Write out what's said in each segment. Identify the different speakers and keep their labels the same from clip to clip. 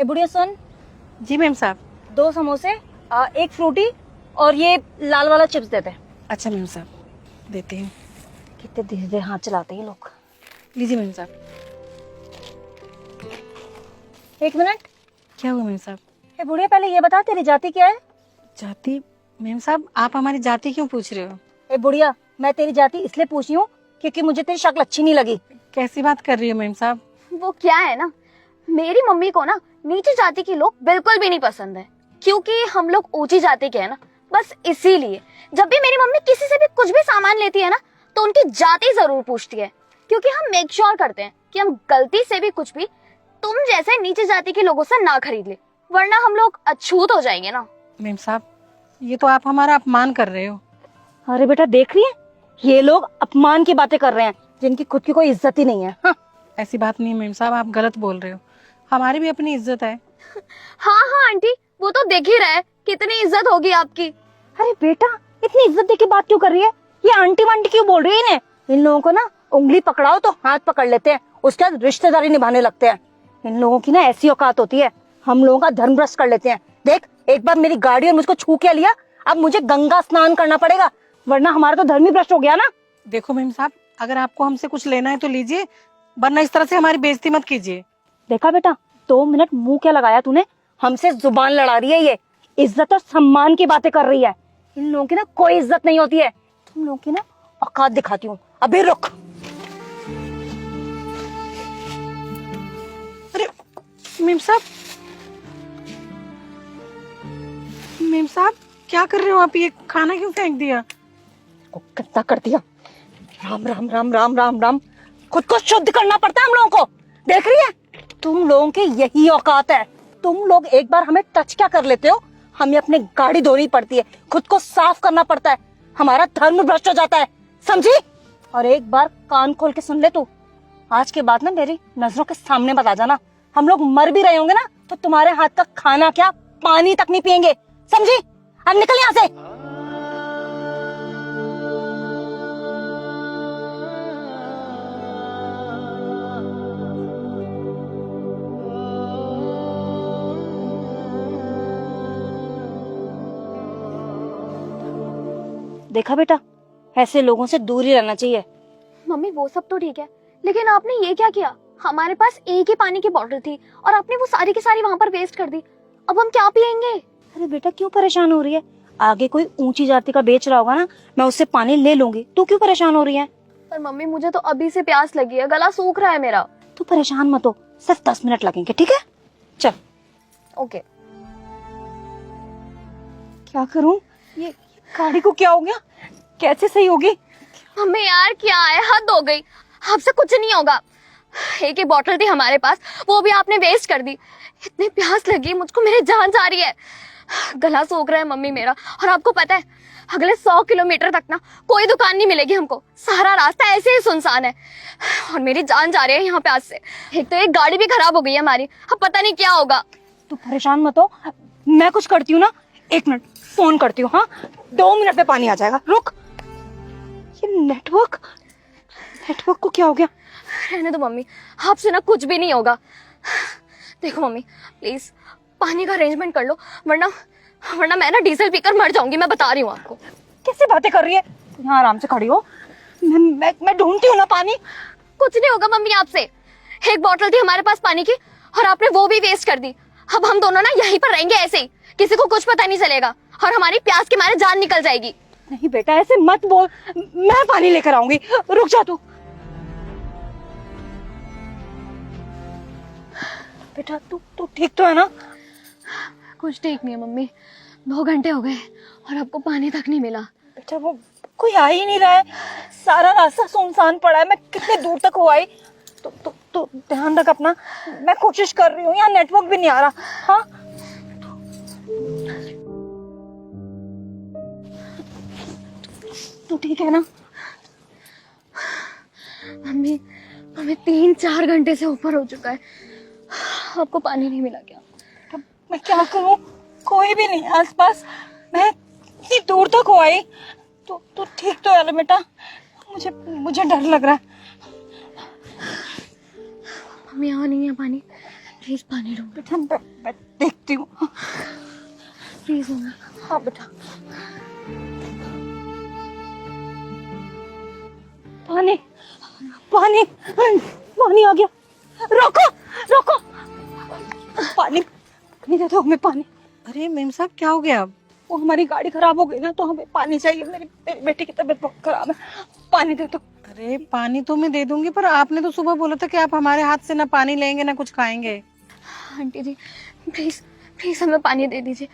Speaker 1: ए बुढ़िया सुन,
Speaker 2: जी मैम साहब।
Speaker 1: 2 समोसे, एक फ्रूटी और ये लाल वाला चिप्स देते हैं।
Speaker 2: अच्छा मैम साहब, देते हैं।
Speaker 1: कितने धीरे धीरे हाथ चलाते हैं ये लोग।
Speaker 2: लीजिए मैम साहब।
Speaker 1: 1 मिनट।
Speaker 2: क्या हुआ मैम साहब?
Speaker 1: ए बुढ़िया पहले ये बता तेरी जाति क्या है?
Speaker 2: जाति? मैम साहब आप हमारी जाति क्यों पूछ रहे हो?
Speaker 1: ए बुढ़िया मैं तेरी जाति इसलिए पूछ रही हूँ क्योंकि मुझे तेरी शक्ल अच्छी नहीं लगी।
Speaker 2: कैसी बात कर रही हो मैम साहब?
Speaker 3: वो क्या है ना, मेरी मम्मी को ना नीची जाति के लोग बिल्कुल भी नहीं पसंद है, क्योंकि हम लोग ऊंची जाति के हैं ना। बस इसीलिए जब भी मेरी मम्मी किसी से भी कुछ भी सामान लेती है ना, तो उनकी जाति जरूर पूछती है, क्योंकि हम मेक श्योर करते हैं कि हम गलती से भी कुछ भी तुम जैसे नीचे जाति के लोगों से ना खरीद ले, वरना हम लोग अछूत हो जाएंगे ना।
Speaker 2: मैम साहब ये तो आप हमारा अपमान कर रहे हो।
Speaker 1: अरे बेटा देख रही है, ये लोग अपमान की बातें कर रहे हैं जिनकी खुद की कोई इज्जत ही नहीं है। हाँ।
Speaker 2: ऐसी बात नहीं मैम साहब, आप गलत बोल रहे हो। हमारी भी अपनी इज्जत है।
Speaker 3: हाँ हाँ आंटी, वो तो देख ही रहा है कितनी इज्जत होगी आपकी।
Speaker 1: अरे बेटा इतनी इज्जत दे के बात क्यों कर रही है? ये आंटी वांटी क्यों बोल रही है इन्हें? इन लोगों को ना उंगली पकड़ाओ तो हाथ पकड़ लेते हैं, उसके बाद रिश्तेदारी निभाने लगते हैं। इन लोगों की ना ऐसी औकात होती है, हम लोगों का धर्म भ्रष्ट कर लेते हैं। देख एक बार मेरी गाड़ी और मुझको छू के लिया, अब मुझे गंगा स्नान करना पड़ेगा, वरना हमारा तो धर्म ही भ्रष्ट हो गया ना।
Speaker 2: देखो मैम साहब, अगर आपको हमसे कुछ लेना है तो लीजिए, वरना इस तरह से हमारी बेइज्जती मत कीजिए।
Speaker 1: देखा बेटा 2 मिनट मुंह क्या लगाया तूने? हमसे जुबान लड़ा रही है ये, इज्जत और सम्मान की बातें कर रही है। इन लोगों की ना कोई इज्जत नहीं होती है। तुम लोगों की ना औकात दिखाती हूँ, अभी रुक।
Speaker 2: अरे मैम साहब, मैम साहब क्या कर रहे हो आप? ये खाना क्यों फेंक दिया?
Speaker 1: को गंदा कर दिया। राम राम राम राम राम राम, खुद को शुद्ध करना पड़ता है हम लोगों को। देख रही है, तुम लोगों की यही औकात है। तुम लोग एक बार हमें टच क्या कर लेते हो, हमें अपनी गाड़ी धोनी पड़ती है, खुद को साफ करना पड़ता है, हमारा धर्म भ्रष्ट हो जाता है, समझी? और एक बार कान खोल के सुन ले तू, आज के बाद ना मेरी नजरों के सामने मत आ जाना। हम लोग मर भी रहे होंगे ना तो तुम्हारे हाथ का खाना क्या, पानी तक नहीं पियेंगे, समझी? अब निकल यहाँ से। देखा बेटा, ऐसे लोगों से दूर ही रहना चाहिए।
Speaker 3: मम्मी वो सब तो ठीक है, लेकिन आपने ये क्या किया? हमारे पास एक ही पानी की बोतल थी और आपने वो सारी की सारी वहाँ पर वेस्ट कर दी। अब हम क्या पियेंगे?
Speaker 1: अरे बेटा क्यों परेशान हो रही है? आगे कोई ऊंची जाति का बेच रहा होगा ना, मैं उससे पानी ले लूंगी, तू क्यों परेशान हो रही है?
Speaker 3: पर मम्मी मुझे तो अभी से प्यास लगी है, गला सूख रहा है मेरा।
Speaker 1: तू परेशान मत हो, सिर्फ 10 मिनट लगेंगे, ठीक है? चल।
Speaker 3: ओके।
Speaker 1: क्या करूं? ये गाड़ी को क्या हो गया? कैसे सही होगी?
Speaker 3: मम्मी यार क्या है, हद हो गई, आपसे कुछ नहीं होगा। एक ही बोतल थी हमारे पास, वो भी आपने वेस्ट कर दी। इतनी प्यास लगी मुझको, मेरी जान जा रही है, गला सूख रहा है मम्मी मेरा। और आपको पता है अगले 100 किलोमीटर तक ना कोई दुकान नहीं मिलेगी हमको, सारा रास्ता ऐसे ही सुनसान है और मेरी जान जा रही है यहाँ प्यास से। एक तो एक गाड़ी भी खराब हो गई है हमारी, अब पता नहीं क्या होगा।
Speaker 1: तू परेशान मत हो, मैं कुछ करती हूँ ना, 1 मिनट फोन करती हूँ। हाँ 2 मिनट में पानी आ जाएगा, रुक। ये नेटवर्क को क्या हो गया?
Speaker 3: रहने दो मम्मी, आपसे ना कुछ भी नहीं होगा। देखो मम्मी प्लीज पानी का अरेंजमेंट कर लो, वरना मैं ना डीजल पीकर मर जाऊंगी, मैं बता रही हूँ आपको।
Speaker 1: कैसे बातें कर रही है? यहाँ आराम से खड़ी हो, मैं ढूंढती हूँ ना पानी।
Speaker 3: कुछ नहीं होगा मम्मी आपसे, एक बोतल थी हमारे पास पानी की और आपने वो भी वेस्ट कर दी। अब हम दोनों ना यहीं पर रहेंगे ऐसे ही, किसी को कुछ पता नहीं चलेगा और हमारी प्यास के मारे जान निकल जाएगी।
Speaker 1: नहीं बेटा ऐसे मत बोल, मैं पानी लेकर आऊंगी, रुक जा तू। बेटा तू ठीक तो है ना?
Speaker 3: कुछ ठीक नहीं है मम्मी, 2 घंटे हो गए और आपको पानी तक नहीं मिला।
Speaker 1: बेटा वो कोई आ ही नहीं रहा है, सारा रास्ता सुनसान पड़ा है, मैं कितने दूर तक हो आई। तो ध्यान रख अपना, मैं कोशिश कर रही हूँ, यहाँ नेटवर्क भी नहीं आ रहा। हाँ तू ठीक है ना?
Speaker 3: मम्मी 3-4 घंटे से ऊपर हो चुका है, आपको पानी नहीं मिला क्या?
Speaker 1: अब मैं क्या करूँ, कोई भी नहीं आसपास, मैं इतनी दूर तक हो आई। तो ठीक तो है बेटा, मुझे डर लग रहा है।
Speaker 3: मम्मी यहाँ नहीं है पानी, प्लीज पानी दो
Speaker 1: बेटा मैं देखती हूँ।
Speaker 3: प्लीज
Speaker 1: हाँ बेटा, पानी पानी पानी आ गया। रोको रोको, पानी पानी दे दो हमें, पानी।
Speaker 2: अरे मेम साहब क्या हो गया अब?
Speaker 1: वो हमारी गाड़ी खराब हो गई ना, तो हमें पानी चाहिए। मेरी बेटी की तबीयत बहुत खराब है, पानी दे दो।
Speaker 2: अरे पानी तो मैं दे दूंगी, पर आपने तो सुबह बोला था कि आप हमारे हाथ से ना पानी लेंगे ना कुछ खाएंगे।
Speaker 3: आंटी जी प्लीज प्लीज हमें पानी दे दीजिए,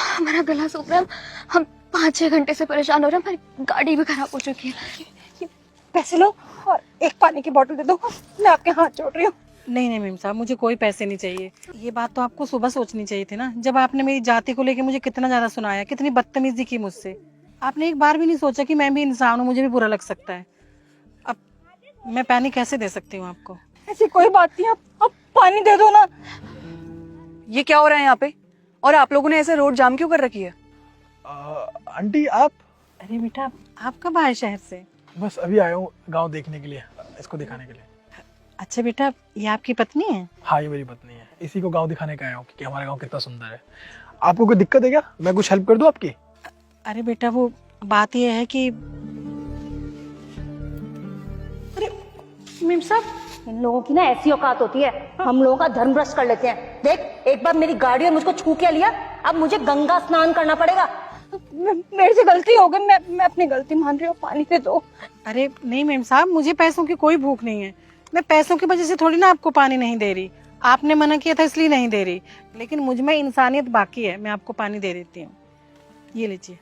Speaker 3: हमारा गला सूख रहा है। हम 5-6 घंटे से परेशान हो रहे हैं, हमारी गाड़ी भी खराब हो चुकी है।
Speaker 1: ये पैसे लो और एक पानी की बोतल दे दो, मैं आपके हाथ जोड़ रही हूँ।
Speaker 2: नहीं नहीं मेम साहब, मुझे कोई पैसे नहीं चाहिए। ये बात तो आपको सुबह सोचनी चाहिए थी ना, जब आपने मेरी जाति को लेके मुझे कितना ज्यादा सुनाया, कितनी बदतमीजी की मुझसे। आपने एक बार भी नहीं सोचा कि मैं भी इंसान हूँ, मुझे भी बुरा लग सकता है। अब मैं पानी कैसे दे सकती हूँ आपको?
Speaker 1: ऐसी कोई बात नहीं, आप पानी दे दो ना।
Speaker 4: ये क्या हो रहा है यहाँ पे? और आप लोगों ने ऐसे रोड जाम क्यों कर रखी है?
Speaker 5: आंटी आप?
Speaker 2: अरे बेटा आप कब आए शहर से?
Speaker 5: बस अभी आया हूँ गांव देखने के लिए, इसको दिखाने के लिए।
Speaker 2: अच्छा बेटा, ये आपकी पत्नी है?
Speaker 5: हाँ ये मेरी पत्नी है, इसी को गांव दिखाने का आया हूँ कि हमारा गांव कितना सुंदर है। आपको कोई दिक्कत है क्या? मैं कुछ हेल्प कर दूँ आपकी?
Speaker 2: अरे बेटा वो बात ये है कि
Speaker 1: अरे मीम साहब, इन लोगों की ना ऐसी औकात होती है, हम लोगों का धर्म भ्रष्ट कर लेते हैं। देख, एक बार मेरी गाड़ी और मुझको छू के लिया, अब मुझे गंगा स्नान करना पड़ेगा। मेरे से गलती हो गई, मैं अपनी गलती मान रही हूँ, पानी दे दो।
Speaker 2: अरे नहीं मेम साहब, मुझे पैसों की कोई भूख नहीं है। मैं पैसों की वजह से थोड़ी ना आपको पानी नहीं दे रही। आपने मना किया था इसलिए नहीं दे रही, लेकिन मुझ में इंसानियत बाकी है, मैं आपको पानी दे देती हूँ। ये लीजिए।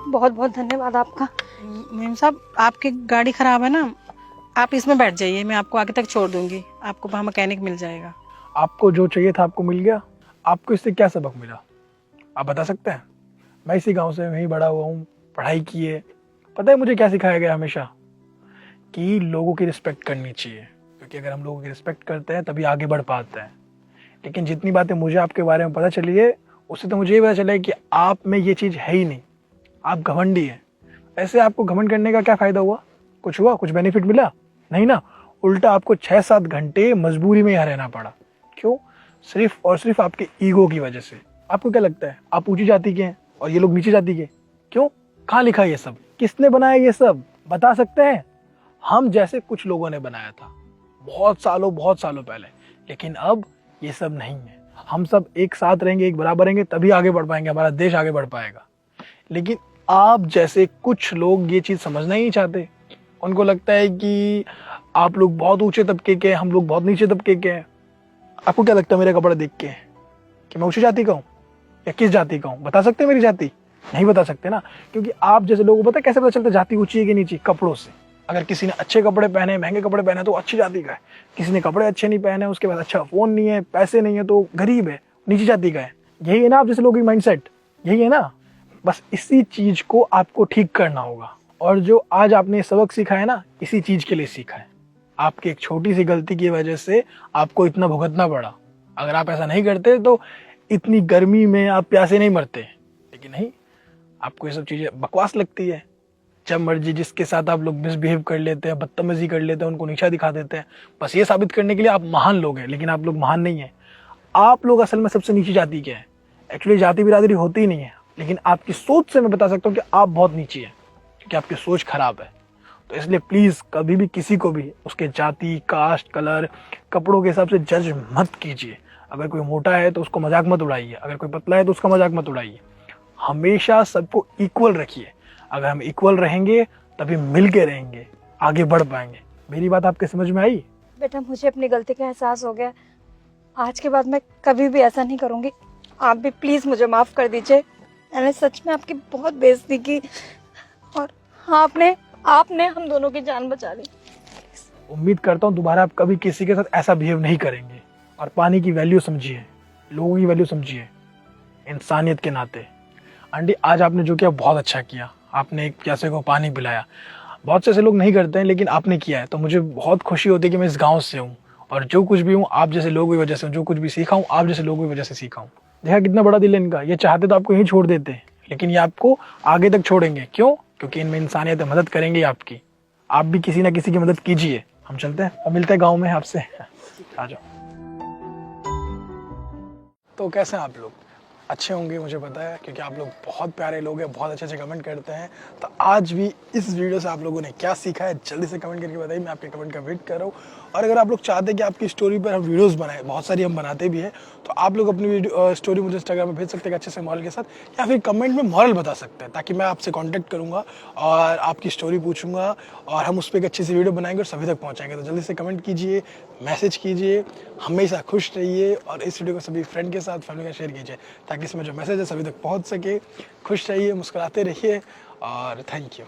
Speaker 1: बहुत बहुत धन्यवाद आपका।
Speaker 2: मेम साहब आपकी गाड़ी खराब है ना, आप इसमें बैठ जाइए, मैं आपको आगे तक छोड़ दूंगी, आपको वहाँ मैकेनिक मिल जाएगा।
Speaker 5: आपको जो चाहिए था आपको मिल गया। आपको इससे क्या सबक मिला, आप बता सकते हैं? मैं इसी गांव से वहीं बड़ा हुआ हूँ, पढ़ाई की है। पता है मुझे क्या सिखाया गया हमेशा? कि लोगों की रिस्पेक्ट करनी चाहिए, क्योंकि अगर हम लोगों की रिस्पेक्ट करते हैं तभी आगे बढ़ पाते हैं। लेकिन जितनी बातें मुझे आपके बारे में पता चली है, उससे तो मुझे ये पता चला है कि आप में ये चीज़ है ही नहीं, आप घमंडी हैं। ऐसे आपको घमंड करने का क्या फ़ायदा हुआ? कुछ हुआ? कुछ बेनिफिट मिला? नहीं ना, उल्टा आपको 6-7 घंटे मजबूरी में यहाँ रहना पड़ा। क्यों? सिर्फ और सिर्फ आपके ईगो की वजह से। आपको क्या लगता है आप ऊंची जाति के हैं और ये लोग नीची जाति के? क्यों? कहाँ लिखा है ये सब? किसने बनाया ये सब? बता सकते हैं? हम जैसे कुछ लोगों ने बनाया था बहुत सालों पहले, लेकिन अब ये सब नहीं है। हम सब एक साथ रहेंगे, एक बराबर रहेंगे, तभी आगे बढ़ पाएंगे, हमारा देश आगे बढ़ पाएगा। लेकिन आप जैसे कुछ लोग ये चीज़ समझना ही नहीं चाहते। उनको लगता है कि आप लोग बहुत ऊंचे तबके के हैं, हम लोग बहुत नीचे तबके के हैं। आपको क्या लगता है मेरे कपड़े देख के कि मैं ऊंची जाति का हूँ या किस जाति का हूँ? बता सकते हैं मेरी जाति? नहीं बता सकते ना, क्योंकि आप जैसे लोगों को पता है कैसे पता चलता है जाति ऊंची है कि नीची? कपड़ों से। अगर किसी ने अच्छे कपड़े पहने, महंगे कपड़े पहने तो अच्छी जाति का है। किसी ने कपड़े अच्छे नहीं पहने, उसके बाद अच्छा फोन नहीं है, पैसे नहीं है, तो गरीब है, नीची जाति का है। यही है ना आप जैसे लोगों की माइंडसेट? यही है ना? बस इसी चीज को आपको ठीक करना होगा। और जो आज आपने सबक सीखा है ना, इसी चीज के लिए सीखा है। आपकी एक छोटी सी गलती की वजह से आपको इतना भुगतना पड़ा। अगर आप ऐसा नहीं करते तो इतनी गर्मी में आप प्यासे नहीं मरते। लेकिन नहीं, आपको ये सब चीजें बकवास लगती है। जब मर्जी जिसके साथ आप लोग मिसबिहेव कर लेते हैं, बदतमीजी कर लेते हैं, उनको नीचा दिखा देते हैं, बस ये साबित करने के लिए आप महान लोग हैं। लेकिन आप लोग महान नहीं है। आप लोग असल में सबसे नीची जाति के हैं। एक्चुअली जाति बिरादरी होती ही नहीं है, लेकिन आपकी सोच से मैं बता सकता हूँ कि आप बहुत नीची हैं, क्योंकि आपकी सोच खराब है। तो इसलिए प्लीज कभी भी किसी को भी उसके जाति, कास्ट, कलर, कपड़ों के हिसाब से जज मत कीजिए। अगर कोई मोटा है तो उसको मजाक मत उड़ाइए, अगर कोई पतला है तो उसका मजाक मत उड़ाइए। हमेशा सबको इक्वल रखिए। अगर हम इक्वल रहेंगे तभी मिल के रहेंगे, आगे बढ़ पाएंगे। मेरी बात आपके समझ में आई?
Speaker 1: बेटा मुझे अपनी गलती का एहसास हो गया, आज के बाद मैं कभी भी ऐसा नहीं करूंगी। आप भी प्लीज मुझे माफ कर दीजिए। मैंने सच में आपकी बहुत बेइज्जती की और आपने हम दोनों की जान बचा ली।
Speaker 5: उम्मीद करता हूँ दोबारा आप कभी किसी के साथ ऐसा बिहेव नहीं करेंगे। और पानी की वैल्यू समझिए, लोगों की वैल्यू समझिए, इंसानियत के नाते। आंटी आज आपने जो किया बहुत अच्छा किया। आपने एक प्यासे को पानी पिलाया। बहुत से ऐसे लोग नहीं करते हैं, लेकिन आपने किया है, तो मुझे बहुत खुशी होती है कि मैं इस गाँव से हूँ और जो कुछ भी हूँ आप जैसे लोगों की वजह से हूँ, जो कुछ भी सीखा हूँ आप जैसे लोगों की वजह से सीखा हूँ। देखा कितना बड़ा दिल है इनका, ये चाहते तो आपको यहीं छोड़ देते, लेकिन ये आपको आगे तक छोड़ेंगे। क्यों? क्योंकि इनमें इंसानियत है, मदद करेंगे आपकी। आप भी किसी ना किसी की मदद कीजिए। हम चलते हैं और मिलते हैं गाँव में आपसे। आ जाओ। तो कैसे हैं आप लोग? अच्छे होंगे मुझे पता है, क्योंकि आप लोग बहुत प्यारे लोग हैं, बहुत अच्छे अच्छे कमेंट करते हैं। तो आज भी इस वीडियो से आप लोगों ने क्या सीखा है जल्दी से कमेंट करके बताइए, मैं आपके कमेंट का वेट कर रहा हूँ। और अगर आप लोग चाहते हैं कि आपकी स्टोरी पर हम वीडियोस बनाएं, बहुत सारी हम बनाते भी हैं, तो आप लोग अपनी स्टोरी मुझे इंस्टाग्राम में भेज सकते हैं अच्छे से मॉरल के साथ, या फिर कमेंट में मॉरल बता सकते हैं, ताकि मैं आपसे कॉन्टैक्ट करूँगा और आपकी स्टोरी पूछूंगा और हम उस पर एक अच्छी सी वीडियो बनाएंगे और सभी तक पहुँचाएंगे। तो जल्दी से कमेंट कीजिए, मैसेज कीजिए, हमेशा खुश रहिए और इस वीडियो को सभी फ्रेंड के साथ, फैमिली के साथ शेयर कीजिए, ताकि इसमें जो मैसेज है सभी तक पहुँच सके। खुश रहिए, मुस्कुराते रहिए और थैंक यू।